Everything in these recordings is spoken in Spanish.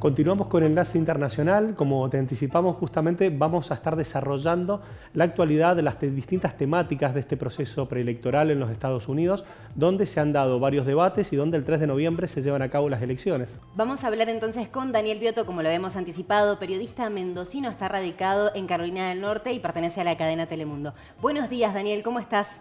Continuamos con Enlace Internacional. Como te anticipamos, justamente vamos a estar desarrollando la actualidad de las distintas temáticas de este proceso preelectoral en los Estados Unidos, donde se han dado varios debates y donde el 3 de noviembre se llevan a cabo las elecciones. Vamos a hablar entonces con Daniel Biotto, como lo habíamos anticipado, periodista mendocino, está radicado en Carolina del Norte y pertenece a la cadena Telemundo. Buenos días, Daniel, ¿cómo estás?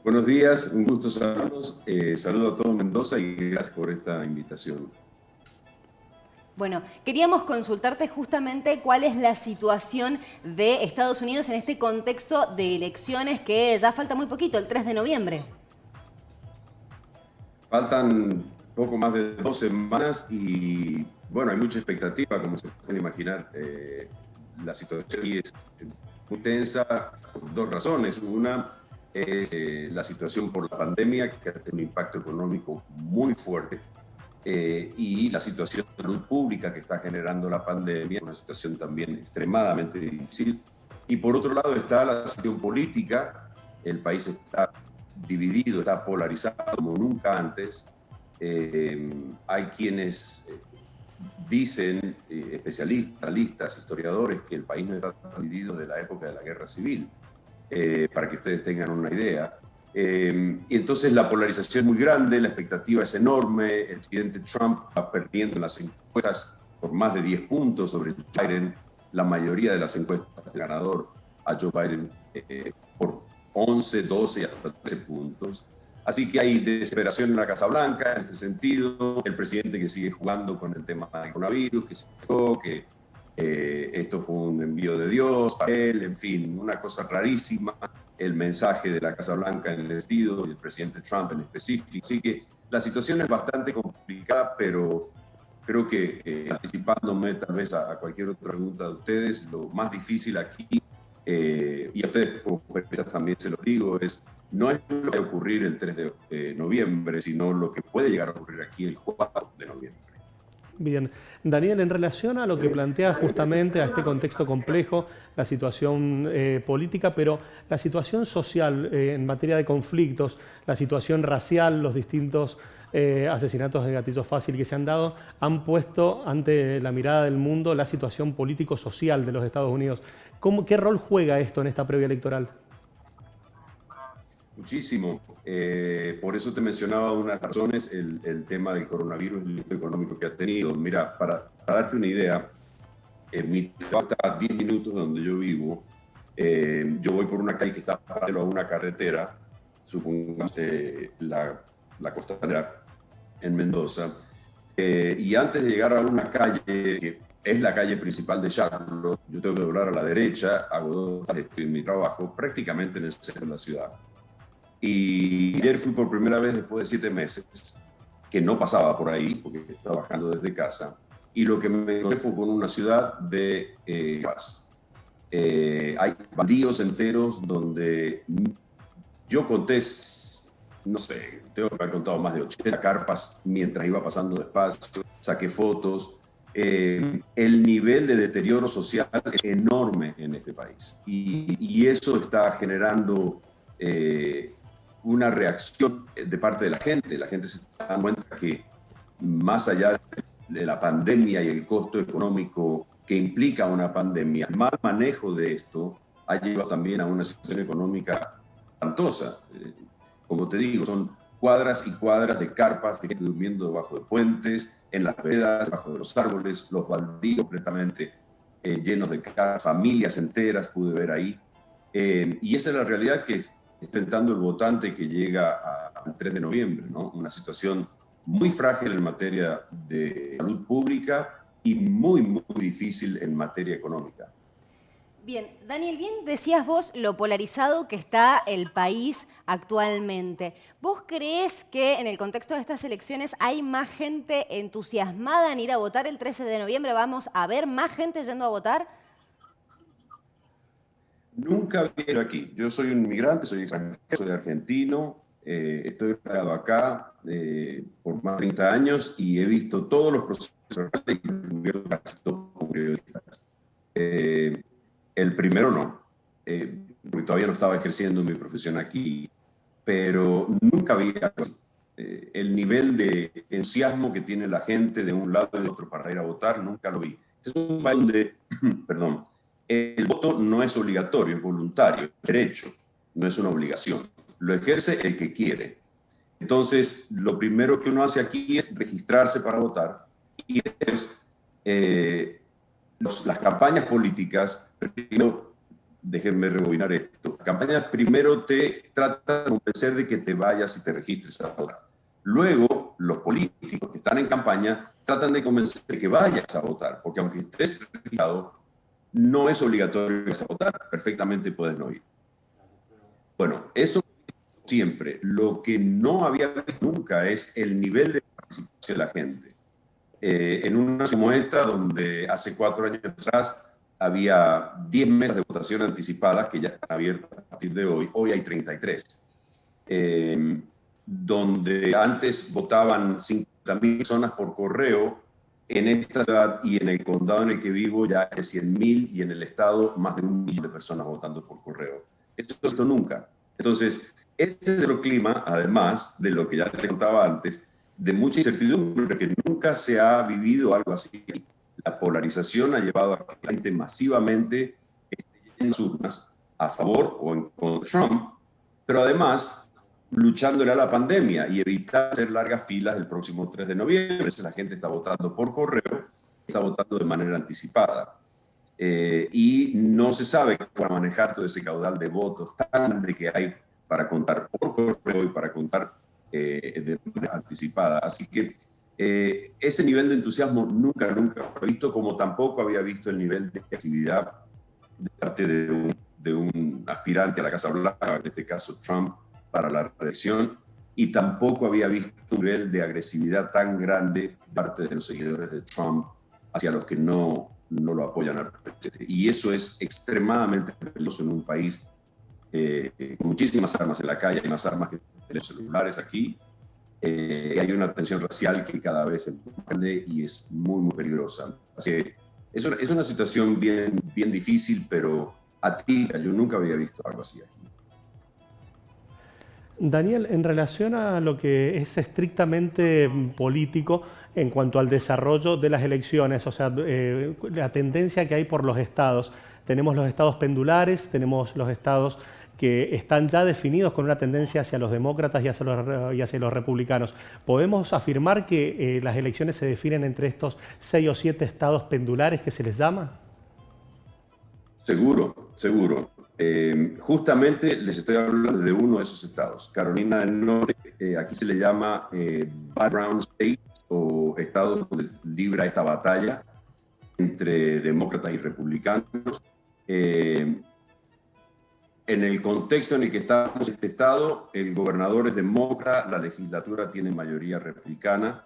Buenos días, un gusto saludarlos. Saludo a todo Mendoza y gracias por esta invitación. Bueno, queríamos consultarte justamente cuál es la situación de Estados Unidos en este contexto de elecciones que ya falta muy poquito, el 3 de noviembre. Faltan poco más de 2 semanas y, bueno, hay mucha expectativa, como se pueden imaginar. La situación aquí es muy tensa por 2 razones. Una es la situación por la pandemia, que ha tenido un impacto económico muy fuerte. Y la situación de salud pública que está generando la pandemia, una situación también extremadamente difícil. Y por otro lado está la situación política. El país está dividido, está polarizado como nunca antes. Hay quienes dicen, especialistas, historiadores, que el país no está dividido de la época de la Guerra Civil, para que ustedes tengan una idea. Y entonces la polarización es muy grande, la expectativa es enorme. El presidente Trump va perdiendo en las encuestas por más de 10 puntos sobre Biden. La mayoría de las encuestas de ganador a Joe Biden por 11, 12 y hasta 13 puntos. Así que hay desesperación en la Casa Blanca en este sentido. El presidente que sigue jugando con el tema del coronavirus, que esto fue un envío de Dios para él, en fin, una cosa rarísima. El mensaje de la Casa Blanca en el vestido y el presidente Trump en específico. Así que la situación es bastante complicada, pero creo que anticipándome tal vez a cualquier otra pregunta de ustedes, lo más difícil aquí, y a ustedes como periodistas también se lo digo, no es lo que va a ocurrir el 3 de noviembre, sino lo que puede llegar a ocurrir aquí el 4 de noviembre. Bien. Daniel, en relación a lo que plantea justamente a este contexto complejo, la situación política, pero la situación social en materia de conflictos, la situación racial, los distintos asesinatos de gatillo fácil que se han dado, han puesto ante la mirada del mundo la situación político-social de los Estados Unidos. ¿Qué rol juega esto en esta previa electoral? Muchísimo. Por eso te mencionaba unas razones, el tema del coronavirus y el impacto económico que ha tenido. Mira, para darte una idea, en mi ciudad a 10 minutos de donde yo vivo, yo voy por una calle que está paralelo a una carretera, supongamos la costanera en Mendoza, y antes de llegar a una calle que es la calle principal de Charlotte, yo tengo que doblar a la derecha, hago 2 horas, estoy en mi trabajo, prácticamente en el centro de la ciudad. Y ayer fui por primera vez después de 7 meses, que no pasaba por ahí, porque estaba trabajando desde casa, y lo que me encontré fue con una ciudad de paz. Hay baldíos enteros donde yo conté, no sé, tengo que haber contado más de 80 carpas mientras iba pasando despacio, saqué fotos. El nivel de deterioro social es enorme en este país, y eso está generando una reacción de parte de la gente. La gente se da cuenta que más allá de la pandemia y el costo económico que implica una pandemia, el mal manejo de esto ha llevado también a una situación económica espantosa. Como te digo, son cuadras y cuadras de carpas de gente durmiendo debajo de puentes, en las veredas, debajo de los árboles, los baldíos completamente llenos de carpas, familias enteras pude ver ahí. Y esa es la realidad que está enfrentando el votante que llega al 3 de noviembre, ¿no? Una situación muy frágil en materia de salud pública y muy, muy difícil en materia económica. Bien, Daniel, bien decías vos lo polarizado que está el país actualmente. ¿Vos creés que en el contexto de estas elecciones hay más gente entusiasmada en ir a votar el 13 de noviembre? ¿Vamos a ver más gente yendo a votar? Nunca vino aquí. Yo soy un inmigrante, soy extranjero, soy argentino, estoy radicado acá por más de 30 años y he visto todos los procesos electorales y he cubierto casi todos como periodistas. El primero no, porque todavía no estaba ejerciendo mi profesión aquí, pero nunca vi algo así. el nivel de entusiasmo que tiene la gente de un lado y de otro para ir a votar, nunca lo vi. Este es un país donde, perdón, el voto no es obligatorio, es voluntario, es derecho, no es una obligación. Lo ejerce el que quiere. Entonces, lo primero que uno hace aquí es registrarse para votar y después las campañas políticas, primero, déjenme rebobinar esto, las campañas primero te tratan de convencer de que te vayas y te registres a votar. Luego, los políticos que están en campaña tratan de convencer de que vayas a votar, porque aunque estés registrado, no es obligatorio que vayas a votar, perfectamente puedes no ir. Bueno, eso siempre. Lo que no había visto nunca es el nivel de participación de la gente. En una como esta, donde hace 4 años atrás había 10 mesas de votación anticipadas que ya están abiertas a partir de hoy hay 33. Donde antes votaban 50.000 personas por correo, en esta ciudad y en el condado en el que vivo ya es 100.000 y en el estado más de 1 millón de personas votando por correo. Esto nunca. Entonces, este es el clima, además de lo que ya les contaba antes, de mucha incertidumbre, que nunca se ha vivido algo así. La polarización ha llevado a que la gente masivamente esté en las urnas a favor o en contra de Trump, pero además luchándole a la pandemia y evitar hacer largas filas el próximo 3 de noviembre. Entonces la gente está votando por correo, está votando de manera anticipada. Y no se sabe cómo van a manejar todo ese caudal de votos tan grande que hay para contar por correo y para contar de manera anticipada. Así que ese nivel de entusiasmo nunca he visto, como tampoco había visto el nivel de actividad de parte de un aspirante a la Casa Blanca, en este caso Trump, para la reelección, y tampoco había visto un nivel de agresividad tan grande de parte de los seguidores de Trump hacia los que no lo apoyan al presidente. Y eso es extremadamente peligroso en un país con muchísimas armas en la calle, hay más armas que los celulares aquí. Hay una tensión racial que cada vez es más grande y es muy, muy peligrosa. Así que es una situación bien, bien difícil, pero atípica. Yo nunca había visto algo así aquí. Daniel, en relación a lo que es estrictamente político en cuanto al desarrollo de las elecciones, o sea, la tendencia que hay por los estados. Tenemos los estados pendulares, tenemos los estados que están ya definidos con una tendencia hacia los demócratas y hacia los republicanos. ¿Podemos afirmar que las elecciones se definen entre estos 6 o 7 estados pendulares que se les llama? Seguro, seguro. Justamente les estoy hablando de uno de esos estados, Carolina del Norte. Aquí se le llama battleground states, o estados donde libra esta batalla entre demócratas y republicanos. En el contexto en el que estamos en este estado, el gobernador es demócrata, la legislatura tiene mayoría republicana.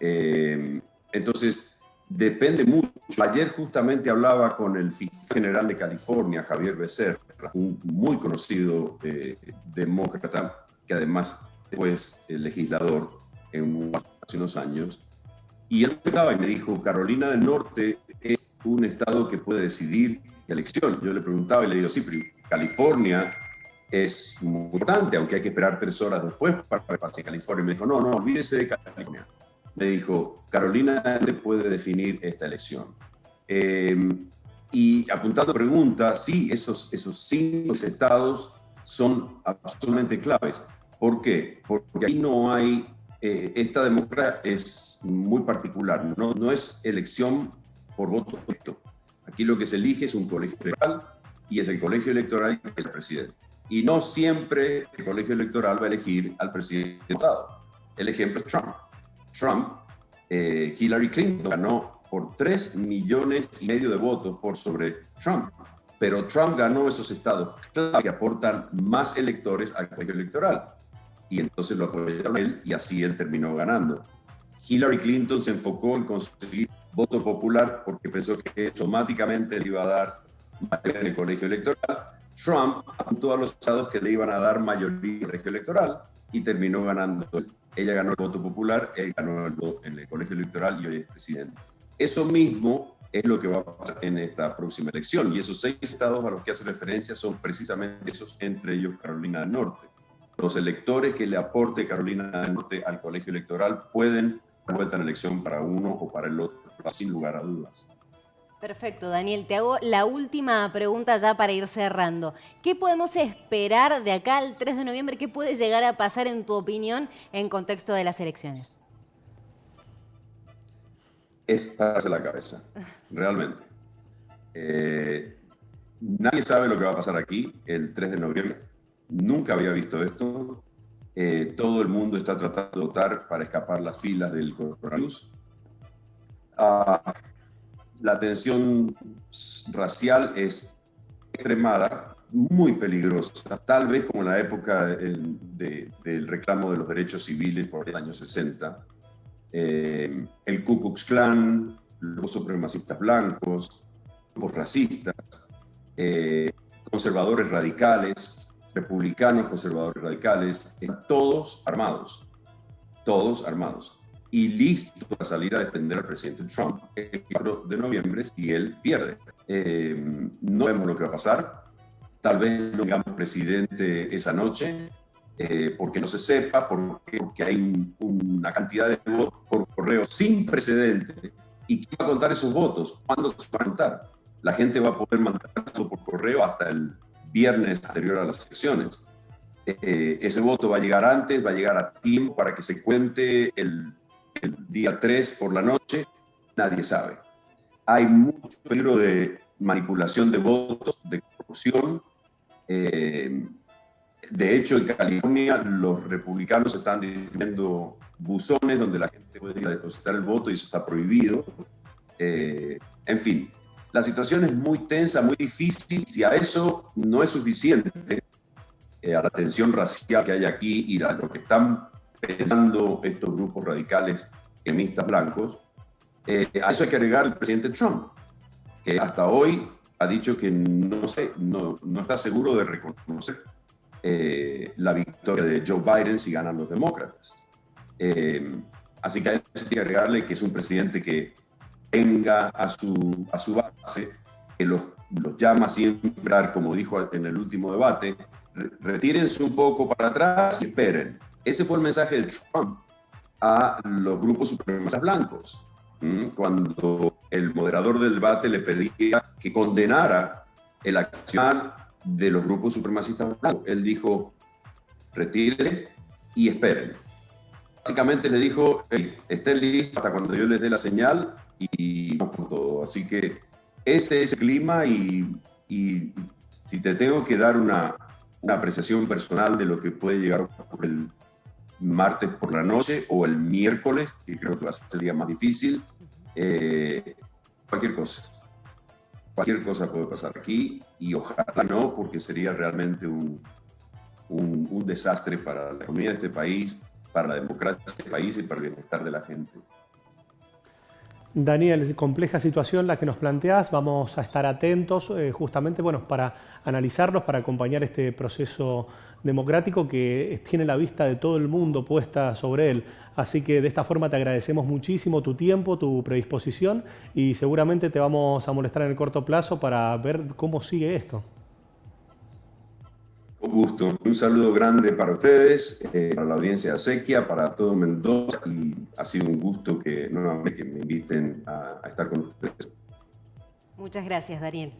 Entonces, depende mucho. Ayer justamente hablaba con el fiscal general de California, Xavier Becerra, un muy conocido demócrata, que además fue legislador hace unos años. Y él me dijo, Carolina del Norte es un estado que puede decidir la elección. Yo le preguntaba y le digo, sí, pero California es muy importante, aunque hay que esperar 3 horas después para que pase California. Y me dijo, no, olvídese de California. Me dijo, Carolina puede definir esta elección. Y apuntando a pregunta, sí, esos 5 estados son absolutamente claves. ¿Por qué? Porque ahí no hay, esta democracia es muy particular, no es elección por voto directo. Aquí lo que se elige es un colegio electoral y es el colegio electoral que es el presidente. Y no siempre el colegio electoral va a elegir al presidente del Estado. El ejemplo es Trump. Hillary Clinton ganó por 3,5 millones de votos por sobre Trump. Pero Trump ganó esos estados que aportan más electores al colegio electoral. Y entonces lo apoyaron a él y así él terminó ganando. Hillary Clinton se enfocó en conseguir voto popular porque pensó que automáticamente le iba a dar mayoría en el colegio electoral. Trump apuntó a los estados que le iban a dar mayoría en el colegio electoral y terminó ganando. Ella ganó el voto popular, él ganó el voto en el colegio electoral y hoy es presidente. Eso mismo es lo que va a pasar en esta próxima elección. Y esos 6 estados a los que hace referencia son precisamente esos, entre ellos Carolina del Norte. los electores que le aporte Carolina del Norte al colegio electoral pueden dar vuelta en la elección para uno o para el otro, sin lugar a dudas. Perfecto, Daniel. Te hago la última pregunta ya para ir cerrando. ¿Qué podemos esperar de acá al 3 de noviembre? ¿Qué puede llegar a pasar, en tu opinión, en contexto de las elecciones? Es pararse la cabeza, realmente. Nadie sabe lo que va a pasar aquí el 3 de noviembre. Nunca había visto esto. Todo el mundo está tratando de votar para escapar las filas del coronavirus. La tensión racial es extremada, muy peligrosa, tal vez como en la época del reclamo de los derechos civiles por los años 60. El Ku Klux Klan, los supremacistas blancos, grupos racistas, conservadores radicales, republicanos conservadores radicales, están todos armados y listos para salir a defender al presidente Trump el 4 de noviembre si él pierde. No vemos lo que va a pasar, tal vez no tengamos presidente esa noche, porque no se sepa, porque hay una cantidad de votos por correo sin precedente. ¿Y quién va a contar esos votos? ¿Cuándo se va a contar? La gente va a poder mandar eso por correo hasta el viernes anterior a las elecciones. Ese voto va a llegar antes, va a llegar a tiempo para que se cuente el día 3 por la noche. Nadie sabe. Hay mucho peligro de manipulación de votos, de corrupción. De hecho, en California los republicanos están distribuyendo buzones donde la gente puede ir a depositar el voto y eso está prohibido. En fin, la situación es muy tensa, muy difícil. Si a eso no es suficiente, a la tensión racial que hay aquí y a lo que están pensando estos grupos radicales extremistas blancos, a eso hay que agregar el presidente Trump, que hasta hoy ha dicho que no está seguro de reconocer la victoria de Joe Biden si ganan los demócratas. Así que a eso hay que agregarle que es un presidente que venga a su base, que los llama siempre, como dijo en el último debate, retírense un poco para atrás y esperen. Ese fue el mensaje de Trump a los grupos supremacistas blancos, cuando el moderador del debate le pedía que condenara el accionar de los grupos supremacistas blancos. Él dijo, retírense y esperen. Básicamente le dijo, hey, estén listos hasta cuando yo les dé la señal y vamos con todo. Así que ese es el clima y si te tengo que dar una apreciación personal de lo que puede llegar por el martes por la noche o el miércoles, que creo que va a ser el día más difícil, cualquier cosa puede pasar aquí y ojalá no, porque sería realmente un desastre para la economía de este país, para la democracia de este país y para el bienestar de la gente. Daniel, compleja situación la que nos planteás, vamos a estar atentos justamente para analizarlos, para acompañar este proceso democrático que tiene la vista de todo el mundo puesta sobre él. Así que de esta forma te agradecemos muchísimo tu tiempo, tu predisposición y seguramente te vamos a molestar en el corto plazo para ver cómo sigue esto. Con gusto. Un saludo grande para ustedes, para la audiencia de Acequia, para todo Mendoza y ha sido un gusto que nuevamente me inviten a estar con ustedes. Muchas gracias, Daniel.